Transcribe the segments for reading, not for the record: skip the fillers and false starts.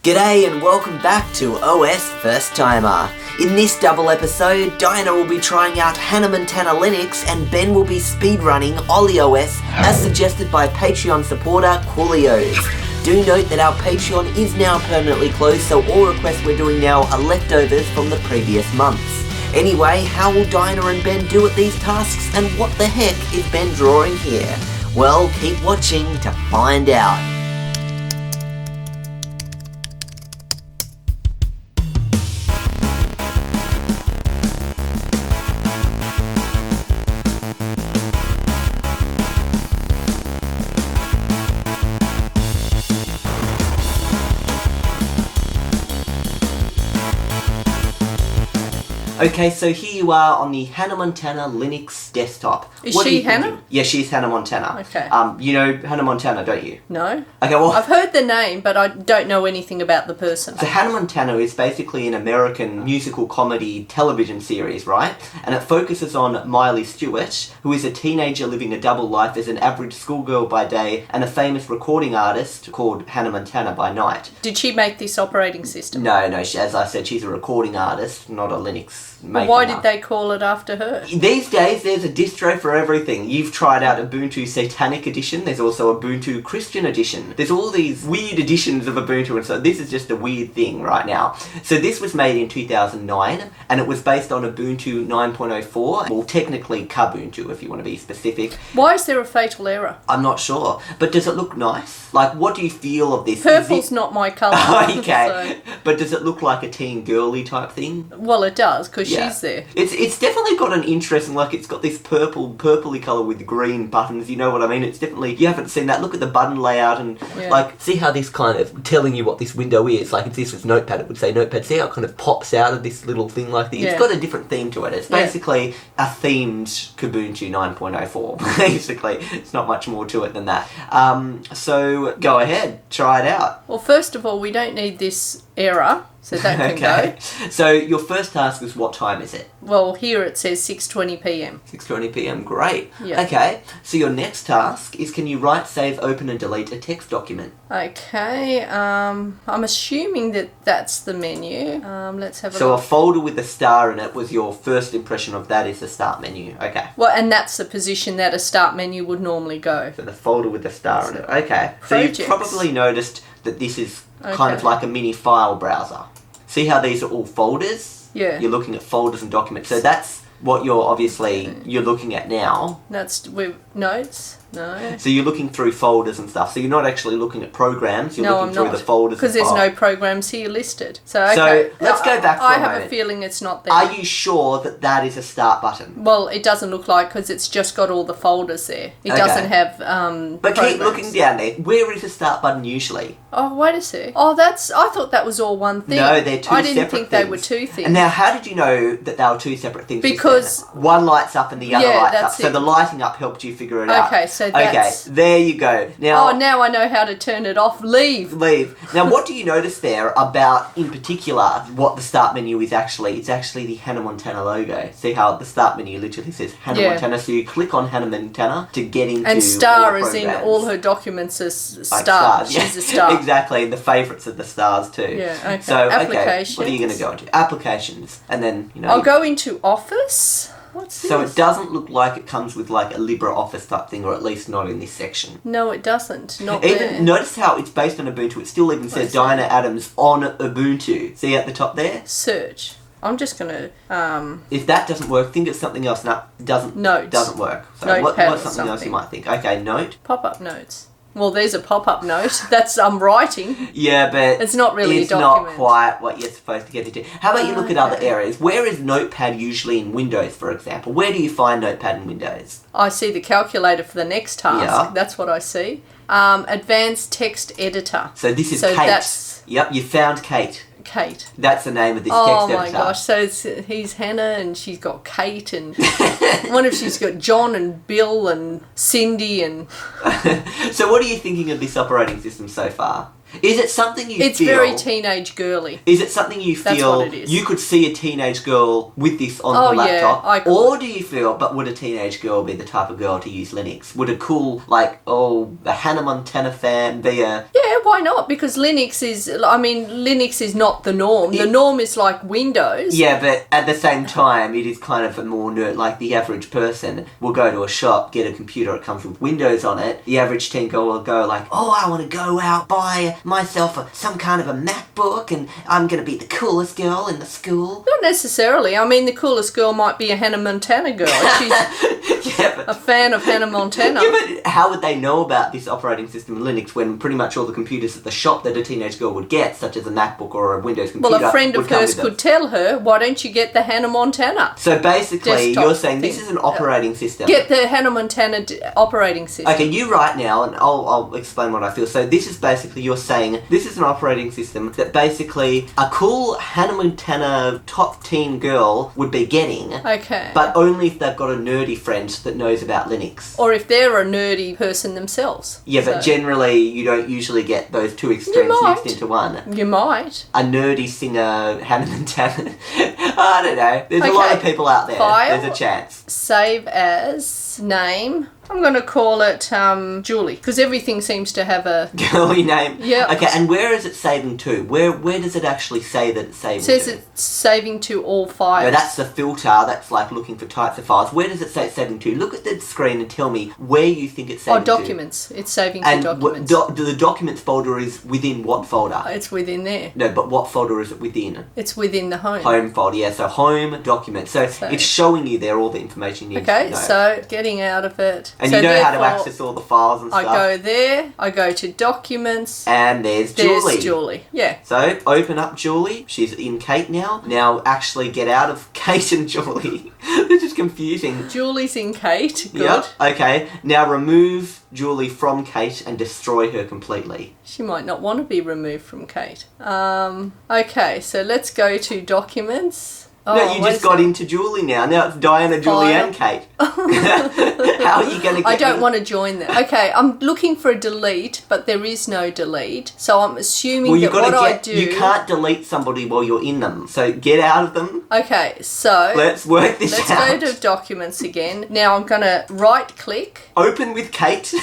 G'day and welcome back to OSFirstTimer. In this double episode, Dinah will be trying out Hannah Montana Linux and Ben will be speedrunning OllieOS as suggested by Patreon supporter OllieOS. Do note that our Patreon is now permanently closed, so all requests we're doing now are leftovers from the previous months. Anyway, how will Dinah and Ben do at these tasks and what the heck is Ben drawing here? Well, keep watching to find out. Okay, so here you are on the Hannah Montana Linux desktop. Is she Hannah? Yeah, she's Hannah Montana. Okay. You know Hannah Montana, don't you? No. Okay, well... I've heard the name, but I don't know anything about the person. So Hannah Montana is basically an American musical comedy television series, right? And it focuses on Miley Stewart, who is a teenager living a double life as an average schoolgirl by day and a famous recording artist called Hannah Montana by night. Did she make this operating system? No, as I said, she's a recording artist, not a Linux maker. Why did they call it after her? These days, there's a distro for everything. You've tried out Ubuntu Satanic Edition. There's also Ubuntu Christian Edition. There's all these weird editions of Ubuntu, and so this is just a weird thing right now. So this was made in 2009, and it was based on Ubuntu 9.04. Well, technically Kubuntu, if you want to be specific. Why is there a fatal error? I'm not sure. But does it look nice? Like, what do you feel of this? Purple's not my colour. Okay. So. But does it look like a teen girly type thing? Well, it does, because she's there. It's definitely got an interesting, like, it's got this purpley colour with green buttons, you know what I mean? It's definitely, you haven't seen that. Look at the button layout and, like, see how this kind of telling you what this window is. Like, if this was Notepad, it would say Notepad. See how it kind of pops out of this little thing like this? It's got a different theme to it. It's basically a themed Kubuntu 9.04, basically. It's not much more to it than that. So, go ahead, try it out. Well, first of all, we don't need this error, so that can go. So your first task is, what time is it? Well, here it says 6:20 p.m. 6:20 p.m, great. Yeah. Okay, so your next task is, can you write, save, open and delete a text document? Okay, I'm assuming that that's the menu. Let's have a So look. a folder with a star in it was your first impression of that is the start menu, okay. Well, and that's the position that a start menu would normally go. So the folder with the star in it, okay. So you've probably noticed that this is kind of like a mini file browser. See how these are all folders? Yeah. You're looking at folders and documents. So that's what you're looking at now. That's with notes? No. So you're looking through folders and stuff. So you're not actually looking at programs. You're looking through the folders. Because there's no programs here listed. So, okay. So let's go back for a moment. I have a feeling it's not there. Are you sure that that is a start button? Well, it doesn't look like, because it's just got all the folders there. It doesn't have But programs. keep looking down there. Where is the start button usually? Oh, wait a sec. Oh, I thought that was all one thing. No, they're two separate things. I didn't think they were two things. And now, how did you know that they were two separate things? Because one lights up and the other lights up. that's So the lighting up helped you figure it out. Okay, so that's... Okay, there you go. Now, now I know how to turn it off. Leave. Now, what do you notice there about, in particular, what the start menu is actually? It's actually the Hannah Montana logo. See how the start menu literally says Hannah Montana? So you click on Hannah Montana to get into and star all the is in all her documents as star. Stars. She's a star. Exactly, and the favourites are the stars too. Yeah, okay. So, Applications. what are you going to go into? Applications. And then, I'll go into Office. What's this? So it doesn't look like it comes with like a LibreOffice type thing, or at least not in this section. No, it doesn't. Not even there. Notice how it's based on Ubuntu. It still even says Dinah Adams on Ubuntu. See at the top there? Search. I'm just gonna. If that doesn't work, think it's something else. No, doesn't work. So what's something else you might think? Okay, note. Pop-up notes. Well, there's a pop-up note. That's writing. Yeah, but it's not really a document. It's not quite what you're supposed to get into. How about you look at other areas? Where is Notepad usually in Windows, for example? Where do you find Notepad in Windows? I see the calculator for the next task. Yeah. That's what I see. Advanced text editor. So this is Kate. Yep, you found Kate. Kate. That's the name of this text editor. Oh my gosh, so he's Hannah and she's got Kate and I wonder if she's got John and Bill and Cindy and... So what are you thinking of this operating system so far? Is it something you It's feel... very teenage girly. Is it something you That's feel what it is. you could see a teenage girl with this on her laptop? I could. Or do you feel, but would a teenage girl be the type of girl to use Linux? Would a cool, like, a Hannah Montana fan be a... Yeah, why not? Because Linux is not the norm. The norm is like Windows. Yeah, but at the same time, it is kind of a more nerd, like the average person will go to a shop, get a computer, it comes with Windows on it. The average teen girl will go like, oh, I want to go out, buy myself some kind of a MacBook, and I'm going to be the coolest girl in the school. Not necessarily. I mean, the coolest girl might be a Hannah Montana girl. She's a fan of Hannah Montana. Yeah, but how would they know about this operating system Linux when pretty much all the computers at the shop that a teenage girl would get, such as a MacBook or a Windows computer, well, a friend of hers could tell her, why don't you get the Hannah Montana? So basically, desktop you're saying thing. this is an operating system. Get the Hannah Montana operating system. Okay, you right now, and I'll explain what I feel. So this is basically, you're saying, this is an operating system that basically a cool Hannah Montana top teen girl would be getting, Okay. but only if they've got a nerdy friend that knows about Linux. Or if they're a nerdy person themselves. Yeah, but generally you don't usually get those two extremes mixed into one. You might. A nerdy singer, Hannah Montana. I don't know. There's a lot of people out there. File. There's a chance. Save as name. I'm going to call it Julie, because everything seems to have a... Girly name? Yeah. Okay, and where is it saving to? Where does it actually say that it's saving It says to? it's saving to all files. No, that's the filter. That's like looking for types of files. Where does it say it's saving to? Look at the screen and tell me where you think it's saving to. documents. It's saving to documents. The documents folder is within what folder? It's within there. No, but what folder is it within? It's within the home. Home folder, yeah. So home, documents. So it's showing you there all the information you need to know. Okay, so getting out of it. And so you know how to therefore, access all the files and stuff. I go there, I go to documents. And there's Julie. There's Julie, yeah. So, open up Julie. She's in Kate now. Now, actually get out of Kate and Julie. This is confusing. Julie's in Kate, good. Yep, okay. Now, remove Julie from Kate and destroy her completely. She might not want to be removed from Kate. Okay, so let's go to documents. No, you just got into Julie now. Now it's Diana, Julie and Kate. How are you going to get... I don't want to join them. Okay, I'm looking for a delete, but there is no delete. So I'm assuming that what I do... You can't delete somebody while you're in them. So get out of them. Okay, so... Let's work this out. Let's go to documents again. Now I'm going to right-click. Open with Kate.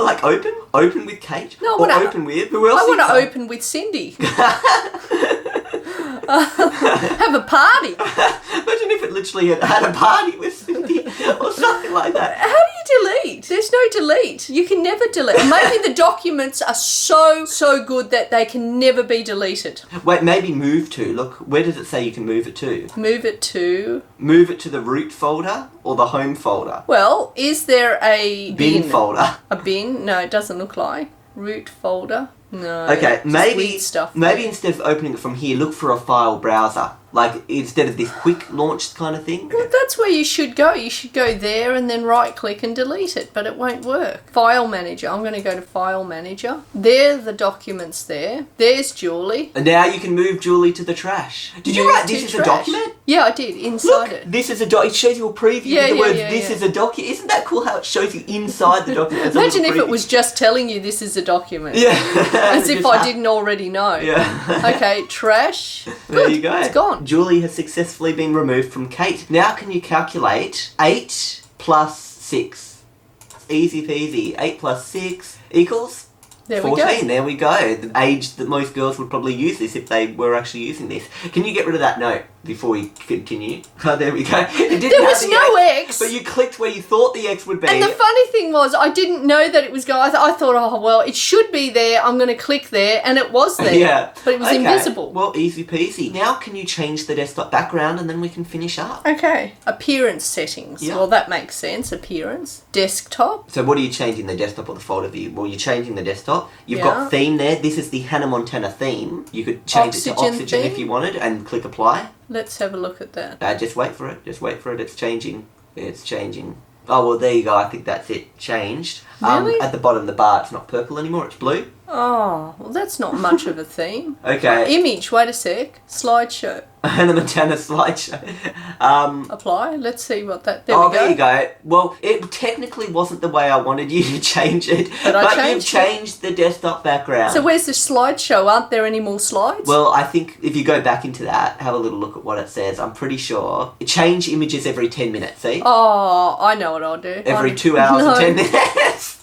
Like open? Open with Kate? No, open with... Who else? I want to open with Cindy. Have a party. Imagine if it literally had a party with Cindy or something like that. How do you delete? There's no delete. You can never delete. Maybe the documents are so good that they can never be deleted. Wait, maybe move to. Look, where does it say you can move it to? Move it to... Move it to the root folder or the home folder? Well, is there a bin folder? A bin? No, it doesn't look like. Root folder? No. Okay, maybe stuff instead of opening it from here, look for a file browser. Like, instead of this quick launch kind of thing. Well, that's where you should go. You should go there and then right-click and delete it, but it won't work. File Manager. I'm going to go to File Manager. There are the documents there. There's Julie. And now you can move Julie to the trash. Did you write this is a document? Yeah, I did. Inside it. This is a doc. It shows you a preview with the words, this is a document. Isn't that cool how it shows you inside the document? Imagine if it was just telling you this is a document. Yeah. As if I didn't already know. Yeah. Okay, trash. There you go. It's gone. Julie has successfully been removed from Kate. Now can you calculate 8 plus 6? Easy peasy. 8 plus 6 equals? There 14. we go. There we go. The age that most girls would probably use this if they were actually using this. Can you get rid of that note before we continue? Oh, there we go. It didn't There have was the no X. But you clicked where you thought the X would be. And the funny thing was, I didn't know that it was going. I thought, oh, well, it should be there. I'm going to click there. And it was there. Yeah. But it was invisible. Well, easy peasy. Now can you change the desktop background and then we can finish up? Okay. Appearance settings. Yeah. Well, that makes sense. Appearance. Desktop. So what are you changing, the desktop or the folder view? Well, you're changing the desktop. You've Yeah. got theme there. This is the Hannah Montana theme. You could change it to Oxygen theme. if you wanted and click apply. Let's have a look at that. Just wait for it. Just wait for it. It's changing. It's changing. Oh, well, there you go. I think that's it. Changed. Really? At the bottom of the bar, it's not purple anymore, it's blue. Oh, well, that's not much of a theme. Okay. Image, wait a sec. Slideshow. Hannah Montana slideshow. Apply. Let's see what that... There you go. Well, it technically wasn't the way I wanted you to change it. But you've changed the desktop background. So where's the slideshow? Aren't there any more slides? Well, I think if you go back into that, have a little look at what it says. I'm pretty sure. Change images every 10 minutes, see? Oh, I know what I'll do. Every 2 hours and 10 minutes.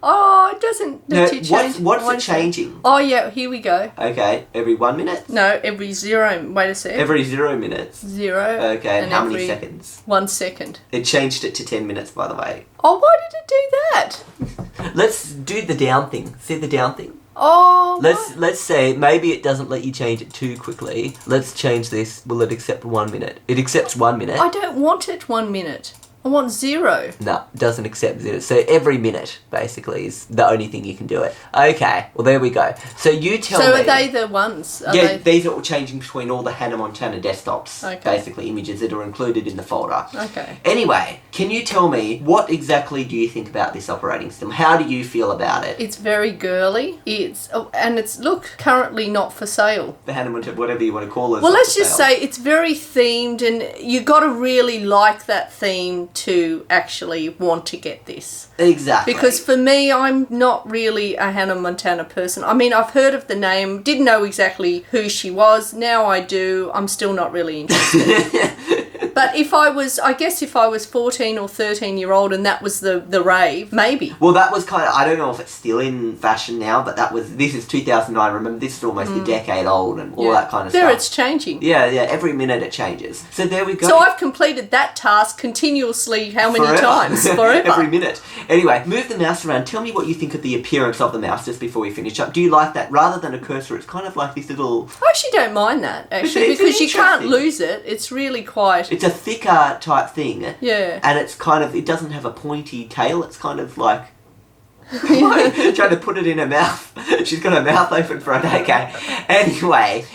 Oh, it doesn't... What's it changing? Oh, yeah, here we go. Okay, every 1 minute? No, every 0... Wait a sec. Every 0 minutes? 0. Okay, and how many seconds? 1 second. It changed it to 10 minutes, by the way. Oh, why did it do that? Let's do the down thing. See the down thing? Oh, Let's say maybe it doesn't let you change it too quickly. Let's change this. Will it accept 1 minute? It accepts 1 minute. I don't want it 1 minute. I want 0. No, it doesn't accept 0. So every minute, basically, is the only thing you can do it. Okay, well, there we go. So you tell me... So are they the ones? These are all changing between all the Hannah Montana desktops. Okay. Basically, images that are included in the folder. Okay. Anyway, can you tell me, what exactly do you think about this operating system? How do you feel about it? It's very girly. It's, look, currently not for sale. The Hannah Montana, whatever you want to call it. Well, let's just say it's very themed, and you got to really like that theme to actually want to get this. Exactly. Because for me, I'm not really a Hannah Montana person. I mean, I've heard of the name, didn't know exactly who she was. Now I do. I'm still not really interested. But if I was 14 or 13-year-old and that was the rave, maybe. Well, that was kind of, I don't know if it's still in fashion now, but this is 2009. Remember, this is almost a decade old and all that kind of stuff. There, it's changing. Yeah, every minute it changes. So there we go. So I've completed that task continuously how many times? Forever. Every minute. Anyway, move the mouse around. Tell me what you think of the appearance of the mouse just before we finish up. Do you like that? Rather than a cursor, it's kind of like this little... I actually don't mind that, actually, because you can't lose it. It's really quite... It's a thicker type thing. Yeah. And it's kind of, it doesn't have a pointy tail. It's kind of like... trying to put it in her mouth. She's got her mouth open for it. Okay. Anyway,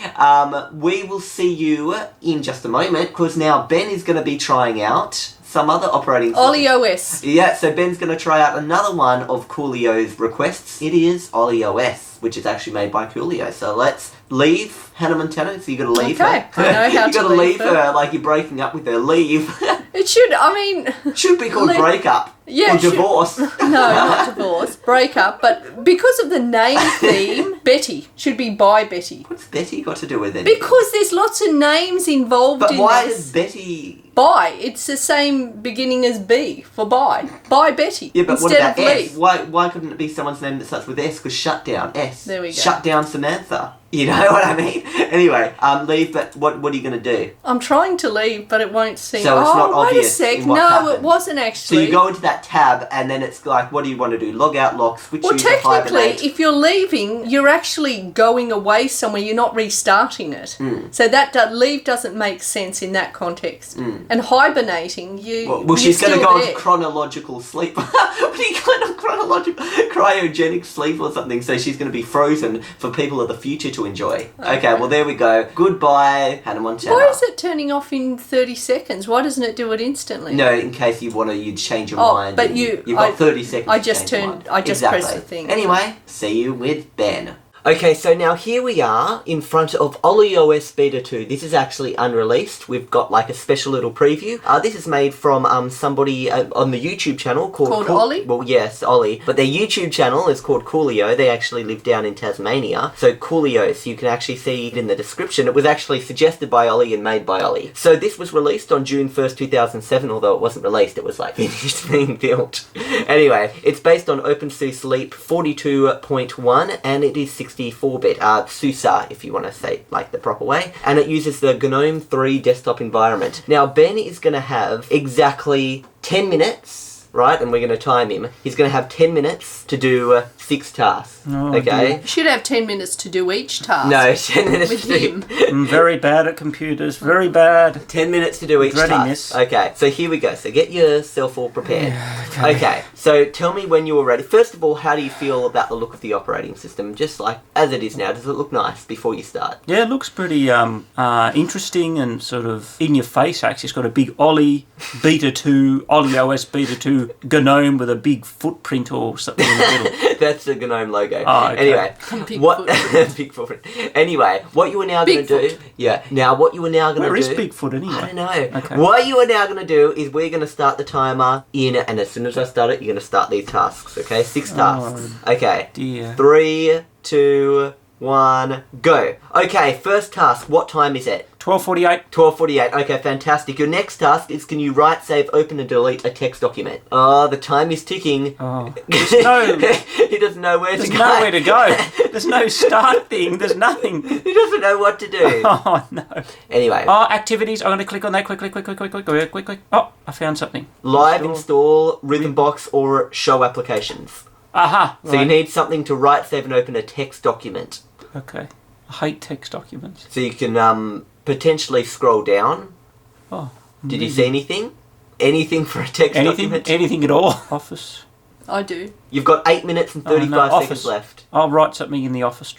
we will see you in just a moment, because now Ben is going to be trying out some other operating system. OllieOS. Yeah, so Ben's going to try out another one of Coolio's requests. It is OllieOS, which is actually made by Coolio. So let's leave Hannah Montana. So you got to leave her. I know how you to got to leave her like you're breaking up with her. Leave. It should, I mean... Should be called breakup. Yeah, or divorce. No, not divorce. Breakup. But because of the name theme, Betty should be by Betty. What's Betty got to do with anything? Because there's lots of names involved in this. But why does Betty... By. It's the same beginning as B for by. By Betty. Yeah, but what instead about of S? leave. Why couldn't it be someone's name that starts with S? Because shut down, S. There we go. Shut down Samantha. You know what I mean? Anyway, leave, but what are you going to do? I'm trying to leave, but it won't seem... So it's not obvious wait a sec. in what No, happened. it wasn't actually. So you go into that tab, and then it's like, what do you want to do? Log out, lock, switch Well, user, hibernate. technically, if you're leaving, you're actually going away somewhere. You're not restarting it. So that leave doesn't make sense in that context. And hibernating, Well, she's going to go into chronological sleep. What are you going on chronological? Cryogenic sleep or something. So she's going to be frozen for people of the future to enjoy. Okay, well, there we go. Goodbye, Hannah Montana. Why is it turning off in 30 seconds? Why doesn't it do it instantly? No, in case you'd change your mind. But you've got 30 seconds. I just pressed the thing. Anyway, see you with Ben. Okay, so now here we are in front of OllieOS Beta 2. This is actually unreleased. We've got like a special little preview. This is made from somebody on the YouTube channel called Ollie? Well, yes, Ollie. But their YouTube channel is called Coolio. They actually live down in Tasmania. So Coolio, so you can actually see it in the description. It was actually suggested by Ollie and made by Ollie. So this was released on June 1st, 2007, although it wasn't released. It was like finished being built. Anyway, it's based on OpenSUSE Leap 42.1 and it is 64-bit, SUSE if you want to say it like the proper way, and it uses the GNOME 3 desktop environment. Now Ben is going to have exactly 10 minutes, right, and we're going to time him. He's going to have 10 minutes to do 6 tasks. Oh, okay? You should have 10 minutes to do each task. No, 10 minutes with to do. him. I'm very bad at computers. Very bad. 10 minutes to do each Dreading task. this. Okay, so here we go. So get yourself all prepared. Okay, so tell me when you're ready. First of all, how do you feel about the look of the operating system? Just like as it is now, does it look nice before you start? Yeah, it looks pretty interesting and sort of in your face, actually. It's got a big Ollie Beta 2, OllieOS Beta 2 GNOME with a big footprint or something in the middle. That's the GNOME logo. Oh, okay. Anyway, Big what footprint. big footprint. Anyway, what you are now going to do? Bigfoot. Yeah. Now, what you are now going to do? Where is Bigfoot anyway? I don't know. Okay. What you are now going to do is we're going to start the timer in, and as soon as I start it, you're going to start these tasks. Okay, 6 tasks. Okay. Dear. 3, 2, 1, go. Okay, first task. What time is it? 12:48. 12:48. Okay, fantastic. Your next task is can you write, save, open, and delete a text document? Oh, the time is ticking. Oh. He doesn't know where There's to go. nowhere to go. There's no start thing. There's nothing. He doesn't know what to do. Oh, no. Anyway, Oh, activities. I'm going to click on that. Quick. Oh, I found something. live install Rhythmbox or show applications. Aha. So you need something to write, save, and open a text document. Okay. I hate text documents. So you can potentially scroll down. Oh. Did you see anything? Anything for a text document? Anything at all. Office. I do. You've got 8 minutes and 35 seconds Office. left. I'll write something in the office.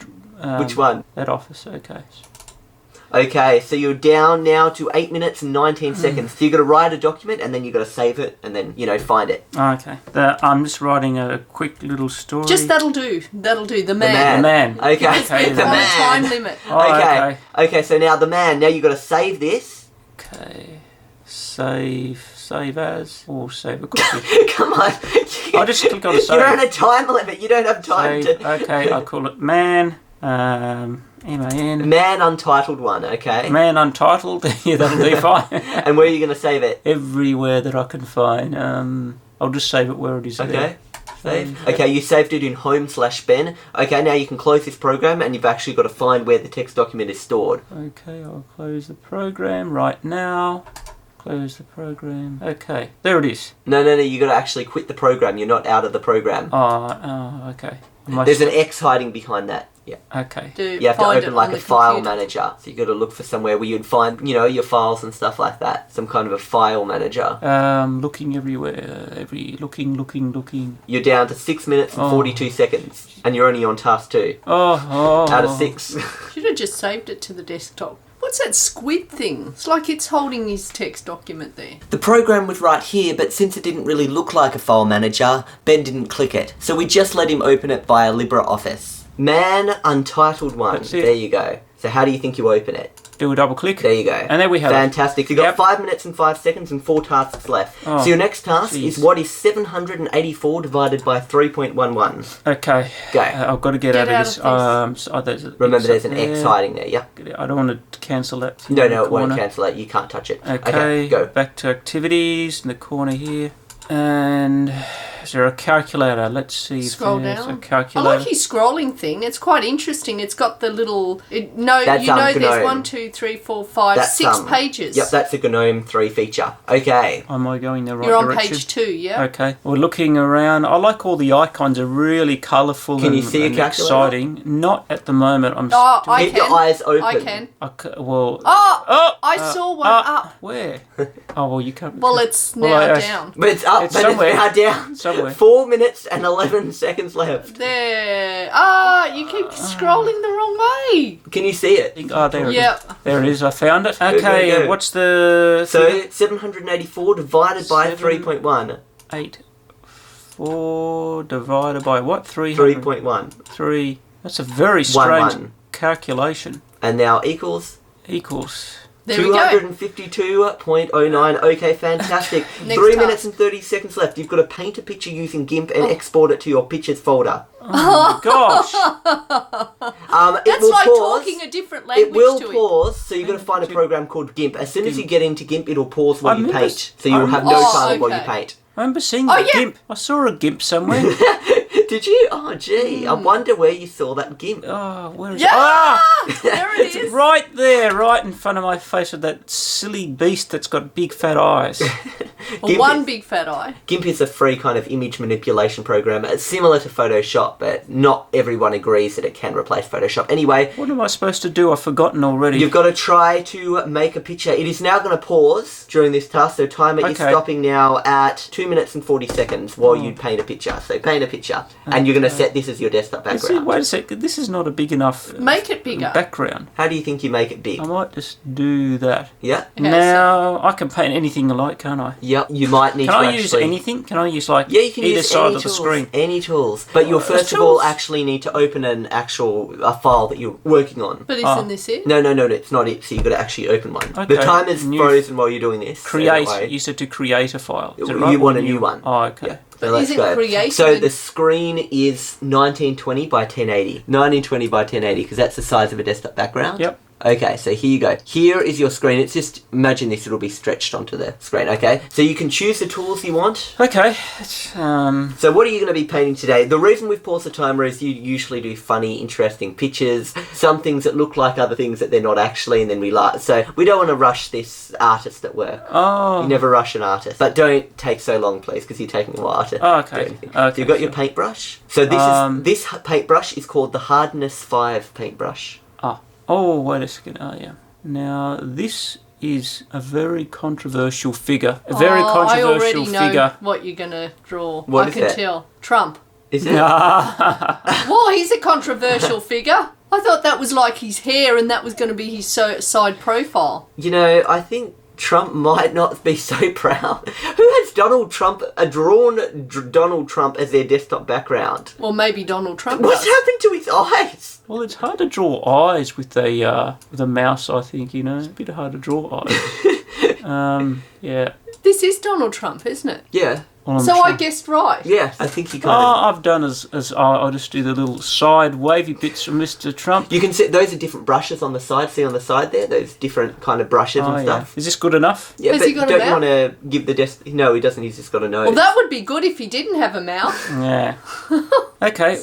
Which one? That office. Okay. Okay, so you're down now to 8 minutes and 19 seconds. So you've got to write a document and then you've got to save it and then, find it. Okay. I'm just writing a quick little story. Just that'll do. That'll do. The man. The man. Okay, Okay, It's the on a man. time limit. Oh, Okay. Okay, so now the man. Now you've got to save this. Okay. Save as or save a copy. Come on. I'll just click on save. You're on a time limit. You don't have time Save. to... Okay, I'll call it man. M-A-N. Man Untitled one, okay? Man Untitled. Yeah, that'll do fine. And where are you going to save it? Everywhere that I can find. I'll just save it where it is. Okay. There. Save. Okay, you saved it in home/Ben. Okay, now you can close this program and you've actually got to find where the text document is stored. Okay, I'll close the program right now. Close the program. Okay, there it is. No, you got to actually quit the program. You're not out of the program. Oh, okay. There's an X hiding behind that. Yeah. Okay. You have to open like a file manager. So you got to look for somewhere where you'd find, your files and stuff like that. Some kind of a file manager. Looking everywhere. Looking. You're down to 6 minutes and 42 seconds. And you're only on task 2. Out of 6. Should have just saved it to the desktop. What's that squid thing? It's like it's holding his text document there. The program was right here, but since it didn't really look like a file manager, Ben didn't click it. So we just let him open it via LibreOffice. Man Untitled one. That's it. There you go. So how do you think you open it? Do a double click. There you go. And there we have Fantastic. So you've got 5 minutes and 5 seconds and 4 tasks left. Oh, so your next task geez. is what is 784 divided by 3.11. Okay. Go. I've got to get out of this. Remember there's an X hiding there, yeah? I don't want to cancel that. No, it won't cancel it. You can't touch it. Okay, go. Back to activities in the corner here. And is there a calculator? Let's see if Scroll there's down. a I calculator. like his scrolling thing. It's quite interesting. It's got the little... That's, there's GNOME. 1, 2, 3, 4, 5, That's, 6 pages. Yep, that's the GNOME 3 feature. Okay. Am I going the right You're on direction? page 2, yeah? Okay. We're looking around. I like all the icons. Are really colourful Can and, you see a and calculator? exciting. Not at the moment. I'm Oh, still... I Keep your can. eyes open. I can. Well... Oh! I saw one up. Where? Oh, well, you can't... Well, it's now Well, down. But it's up, It's but somewhere. it's now down. Somewhere. 4 minutes and 11 seconds left. There. You keep scrolling the wrong way. Can you see it? Oh, there it Yep. is. There it is. I found it. Go, Okay, go, go. what's the... So 784 divided by 3.1. 4 divided by what? 300? 3.1. 3. That's a very strange 1. calculation. And now equals Equals. There we go. 252.09. Okay, fantastic. Next 3 task. minutes and 30 seconds left. You've got to paint a picture using GIMP and export it to your pictures folder. Oh, gosh. It That's will like pause. talking a different language It will to him. pause, so you've got to find a program called GIMP. As soon as you get into GIMP, it'll pause while I you remember paint. So you'll have no Oh, time while you okay. paint. I remember seeing Oh, a yeah. GIMP. I saw a GIMP somewhere. Did you? Oh, gee. I wonder where you saw that GIMP. Oh, where is Yeah! it? Ah! There it is. Right there, right in front of my face with that silly beast that's got big fat eyes. Or one big fat eye. GIMP is a free kind of image manipulation program. It's similar to Photoshop, but not everyone agrees that it can replace Photoshop. Anyway, What am I supposed to do? I've forgotten already. you've got to try to make a picture. It is now going to pause during this task, so timer is Okay. stopping now at 2 minutes and 40 seconds while you paint a picture. So paint a picture, and you're going to set this as your desktop See, background. wait a sec. This is not a big enough Make it bigger. background. How do you think you make it big? I might just do that. Yeah? Okay, Now, I can paint anything I like, can't I? Yep, you might need Can to I actually... use anything? Can I use, like, Yeah, you can either use side any of the tools, screen? any tools. But you'll first of all tools. actually need to open a file that you're working on. But isn't this it? No, it's not it. So you've got to actually open one. The Okay. timer's New- frozen while you're doing this. so don't Create. worry. You said to create a file. Is it You right? want Or a new one. Oh, okay. Yeah. But So let's isn't go. creating So a- the screen is 1920 by 1080. 1920 by 1080 because that's the size of a desktop background. Yep. Okay, so here you go. Here is your screen. It's just, imagine this, it'll be stretched onto the screen, okay? So you can choose the tools you want. Okay. So what are you going to be painting today? The reason we've paused the timer is you usually do funny, interesting pictures, some things that look like other things that they're not actually, and then we like. So we don't want to rush this artist at work. Oh. You never rush an artist. But don't take so long, please, because you're taking a while to Oh, okay. do anything. Okay, So you've got your sure. paintbrush. So this paintbrush is called the Hardness 5 paintbrush. Oh, wait a second. Oh, yeah. Now, this is a very controversial figure. A very I controversial already know figure. what you're going to draw. What I is can that? tell. Trump. Is it? Well, he's a controversial figure. I thought that was like his hair and that was going to be his side profile. You know, I think Trump might not be so proud. Who has Donald Trump, Donald Trump as their desktop background? Well, maybe Donald Trump What's does. happened to his eyes? Well, it's hard to draw eyes with a mouse, I think, you know. It's a bit hard to draw eyes. Yeah. This is Donald Trump, isn't it? Yeah. Well, I'm So I trying- guessed right. Yeah, I think you Oh, kind of... I've done as I'll just do the little side wavy bits from Mr. Trump. You can see, those are different brushes on the side. See on the side there? Those different kind of brushes Oh, and yeah. stuff. Is this good enough? Yeah, Has but he got a don't you mouth? want to give the desk... No, he doesn't. He's just got a nose. Well, that would be good if he didn't have a mouth. Yeah. Okay.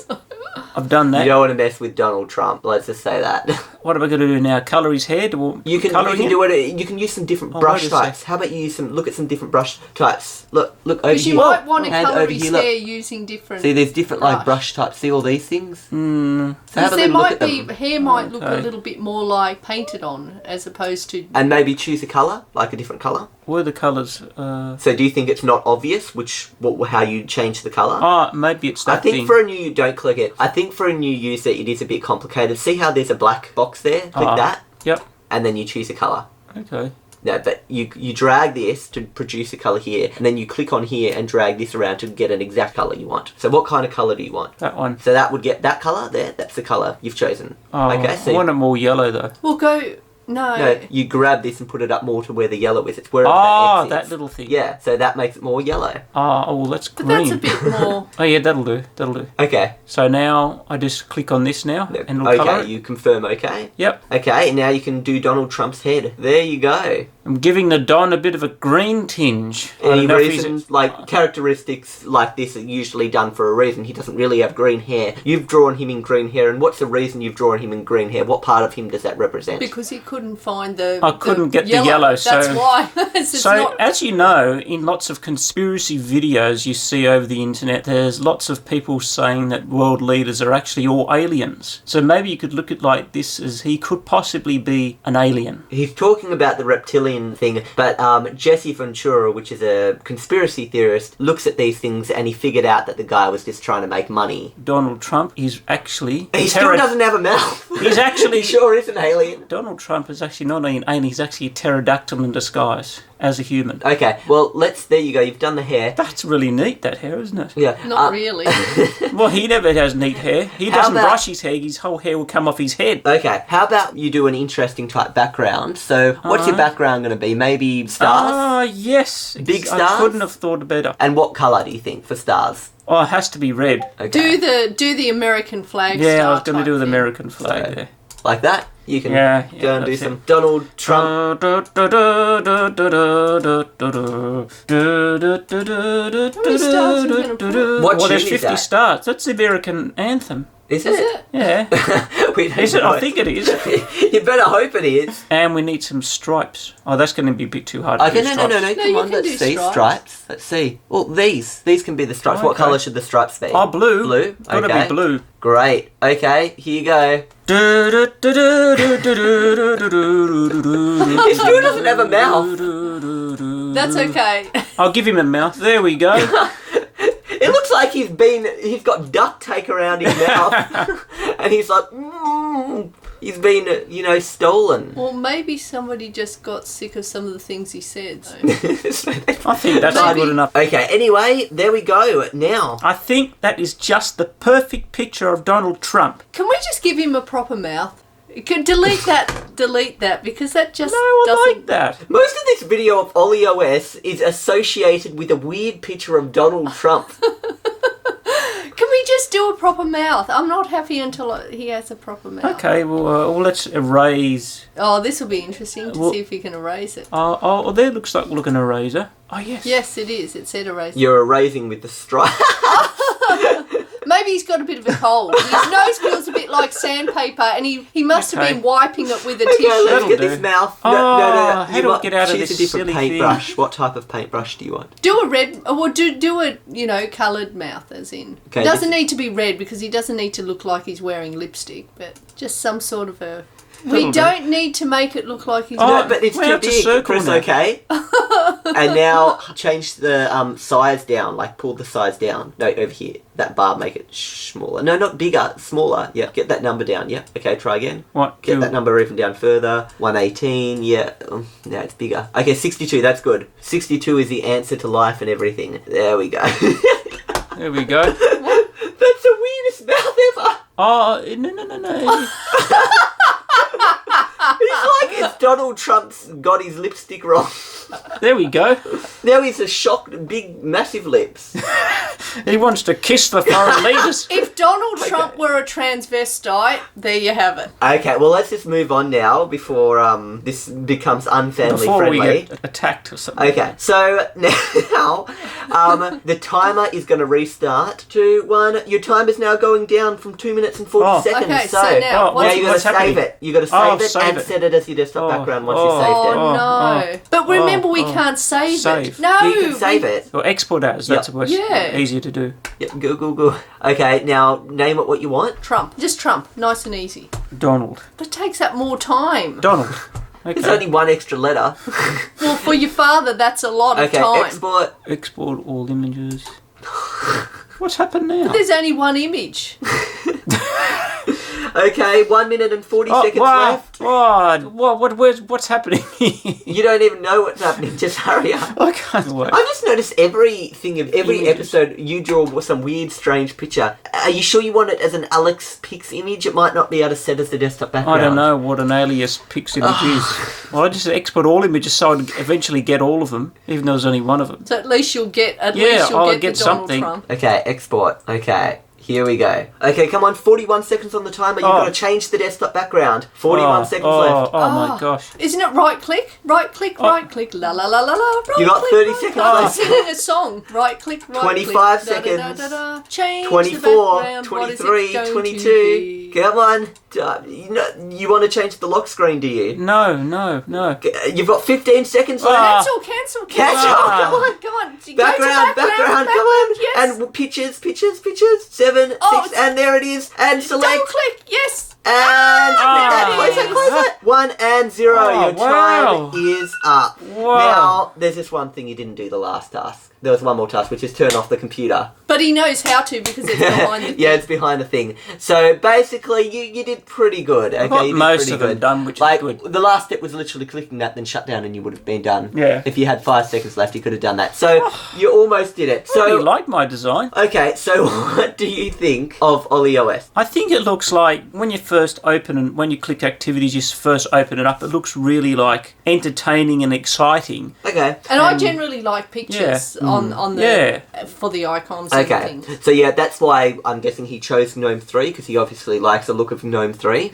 I've done that. You don't want to mess with Donald Trump. Let's just say that. What am I going to do now? Colour his head? Or You can colouring do it. You can use some different Oh, brush wait a sec. types. How about you look at some different brush types? Look over Because here. you might want to And colour over his here, look. hair using different... See, there's different like brush. brush types. See all these things? So have Because a there little look might at be... them. Hair might look a Okay. little bit more like painted on as opposed to... And maybe choose a colour, like a different colour. Where are the colours? So do you think it's not obvious how you change the colour? Oh, maybe it's I that think thing. for a new... Don't click it. I think for a new user, it is a bit complicated. See how there's a black box there? Click that. Yep. And then you choose a colour. Okay. No, but you drag this to produce a colour here, and then you click on here and drag this around to get an exact colour you want. So what kind of colour do you want? That one. So that would get that colour there. That's the colour you've chosen. Oh, Okay, I so want it more yellow though. We'll go... no, you grab this and put it up more to where the yellow is. It's wherever Oh, that X that is. little thing. Yeah, so that makes it more yellow. Oh, well, that's But green. that's a bit more... Oh, yeah, that'll do. That'll do. Okay. So now I just click on this now and it'll colour Okay, it. you confirm okay. Yep. Okay, now you can do Donald Trump's head. There you go. I'm giving the Don a bit of a green tinge. I Any don't know if he's- reason, like characteristics like this are usually done for a reason. He doesn't really have green hair. You've drawn him in green hair, and what's the reason you've drawn him in green hair? What part of him does that represent? Because he couldn't find the... I couldn't get the yellow, That's so- why. It's So, not... as you know, in lots of conspiracy videos you see over the internet, there's lots of people saying that world leaders are actually all aliens. So maybe you could look at like this as he could possibly be an alien. He's talking about the reptilian thing, but Jesse Ventura, which is a conspiracy theorist, looks at these things and he figured out that the guy was just trying to make money. Donald Trump is actually... He still doesn't have a mouth. He's actually... He sure is an alien. Donald Trump is actually not an alien, he's actually a pterodactyl in disguise as a human. Okay, well, there you go. You've done the hair. That's really neat, that hair, isn't it? Yeah. Not really. Well, he never has neat hair. He How doesn't about- brush his hair, his whole hair will come off his head. Okay, how about you do an interesting type background? So, what's your background going to be? Maybe stars? Ah, yes. Big I stars? couldn't have thought better. And what colour do you think for stars? Oh, it has to be red. Okay. Do the American flag Yeah, I star was going to type do the thing. American flag So- there. Like that? You can Yeah, go and do that's some it. Donald Trump. How many stars are we gonna put? What Well, there's tune is 50 that? stars. That's the American anthem. Is Is it? it? Yeah. We don't Is it? know. I think it is. You better hope it is. And we need some stripes. Oh, that's going to be a bit too hard. to Okay, do no. stripes. No, Come you on, can let's do see. stripes. Stripes. Let's see. Well, these can be the stripes. Oh, What okay. colour should the stripes be? Oh, blue. Blue? Got to Okay. be blue. Great. Okay, here you go. He still doesn't have a mouth. That's okay. I'll give him a mouth. There we go. It looks like he's got duct tape around his mouth. And he's like, he's been, stolen. Well, maybe somebody just got sick of some of the things he said. So. I think that's Maybe. good enough. Okay, anyway, there we go. Now, I think that is just the perfect picture of Donald Trump. Can we just give him a proper mouth? You can delete that because that just No, I doesn't. like that. most of this video of OllieOS is associated with a weird picture of Donald Trump. Can we just do a proper mouth? I'm not happy until he has a proper mouth. Okay, well, let's erase. Oh, this will be interesting to Well- see if we can erase it. Oh, there looks like an eraser. Oh, yes. Yes, it is. It said erase. You're erasing with the stripe. Maybe he's got a bit of a cold. His nose feels a bit like sandpaper, and he must have Okay. been wiping it with a Okay, tissue. let's That'll get do. this mouth. Oh, No. how do I get out of choose this a different silly thing? paintbrush. What type of paintbrush do you want? Do a red, or do a coloured mouth, as in. Okay, Doesn't need to be red because he doesn't need to look like he's wearing lipstick, but just some sort of a. We That'll do. don't need to make it look like he's. Oh, No, but it's we too have to big. circle Chris, now. okay? And now change the size down. Like pull the size down. No, over here. That bar, make it smaller. No, not bigger. Smaller. Yeah. Get that number down. Yeah. Okay. Try again. What? Get that number even down further. 118. Yeah. Now it's bigger. Okay. 62. That's good. 62 is the answer to life and everything. There we go. There we go. That's the weirdest mouth ever. Oh, no. It's like it's Donald Trump's got his lipstick wrong. There we go. Now he's a shocked, big, massive lips. He wants to kiss the foreign leaders. If Donald Trump were a transvestite, there you have it. Okay, well, let's just move on now before this becomes unfamily Before friendly. we get attacked or something. Okay, so now the timer is going to restart. 2, 1. Your time is now going down from 2 minutes and 40 seconds. Okay, so now, Oh, now you got to what's save happening? it. You got to Oh, save it save and it. set it as your desktop background once you saved Oh, it. no. But remember, we can't save it. Save. No, You can save it. Or export as. That's what's Yeah. easier to do. Yep, go. Okay, now name it what you want. Trump. Just Trump. Nice and easy. Donald. But it takes up more time. Donald. Okay. There's only one extra letter. Well, for your father, that's a lot of Okay, time. export. Export all images. What's happened now? There's only one image. Okay, 1 minute and 40 seconds left. What's happening here? You don't even know what's happening. Just hurry up. I can't wait. I've just noticed every Images. episode you draw some weird, strange picture. Are you sure you want it as an Alex Pix image? It might not be able to set as the desktop background. I don't know what an alias Pix image is. Well, I just export all images so I'd eventually get all of them, even though there's only one of them. So at least you'll get I'll the get Donald something. Trump. Okay, export. Okay. Here we go. Okay, come on, 41 seconds on the timer. You've got to change the desktop background. 41 seconds left. Oh my gosh. Isn't it right click? Right click, right click. La la la la la. Right You got click, 30 right seconds click. I'm left. singing a song. Right click, right 25 click. seconds. Change 24, the background. What is it 23, going to 22. be? Come on. You want to change the lock screen, do you? No. You've got 15 seconds left. Cancel. Cancel, come on. Go on. Go to Background, come on. Yes. And pictures. 7, Oh, 6, and there it is. And select. Double click. Yes. And Ah. close it. 1 and 0. Oh, Your wow. time is up. Wow. Now, there's just one thing you didn't do the last task. There was one more task, which is turn off the computer. But he knows how to because it's behind the Yeah, it's behind the thing. So basically, you did pretty good. Okay, got you did most pretty of them good. done, which is like, good. The last step was literally clicking that, then shut down, and you would have been done. Yeah. If you had 5 seconds left, you could have done that. So you almost did it. I really So like my design. okay, so what do you think of OllieOS? I think it looks like when you first open and when you click activities, you first open it up, it looks really like entertaining and exciting. Okay. And I generally like pictures on the for the icons and Okay. things. So yeah, that's why I'm guessing he chose GNOME 3 because he obviously likes the look of GNOME 3.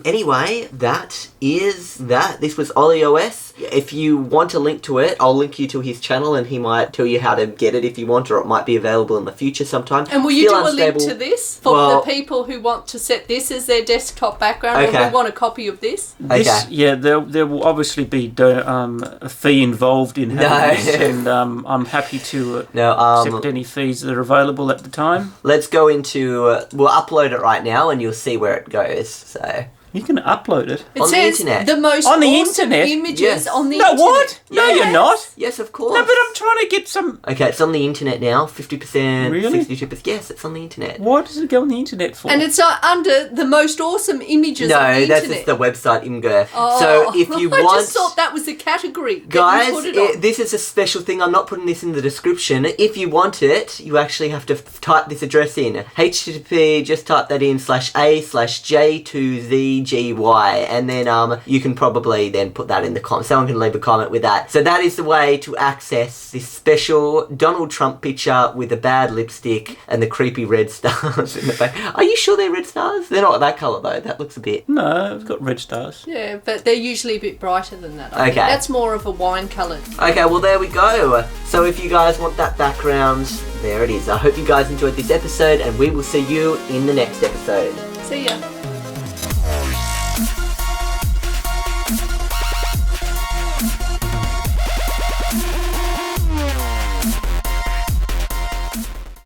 Anyway, that is that. This was OllieOS. If you want a link to it, I'll link you to his channel and he might tell you how to get it if you want, or it might be available in the future sometime. And will you Still do unstable. a link to this for the people who want to set this as their desktop background or who want a copy of this? This, yeah, there will obviously be a fee involved in having this, and I'm happy to accept any fees that are available at the time. Let's go into... we'll upload it right now and you'll see where it goes, so... You can upload it. It on the says internet. the most On the awesome internet? images Yes. on the No, internet. what? No, Yes. you're not. Yes, of course. No, but I'm trying to get some... Okay, it's on the internet now. 50%, Really? 62%. Yes, it's on the internet. What does it go on the internet for? And it's under the most awesome images No, on the that's internet. just the website Imgur. Oh, So if you I want... just thought that was a category. that you Guys, put it on. this is a special thing. I'm not putting this in the description. If you want it, you actually have to type this address in. HTTP, just type that in /a/j2zgy. And then you can probably then put that in the comment. Someone can leave a comment with that. So that is the way to access this special Donald Trump picture with a bad lipstick and the creepy red stars in the back. Are you sure they're red stars? They're not that colour though. That looks a bit... No, I've got red stars. Yeah, but they're usually a bit brighter than that. I think. Okay. That's more of a wine coloured. Okay, well there we go. So if you guys want that background, there it is. I hope you guys enjoyed this episode and we will see you in the next episode. See ya.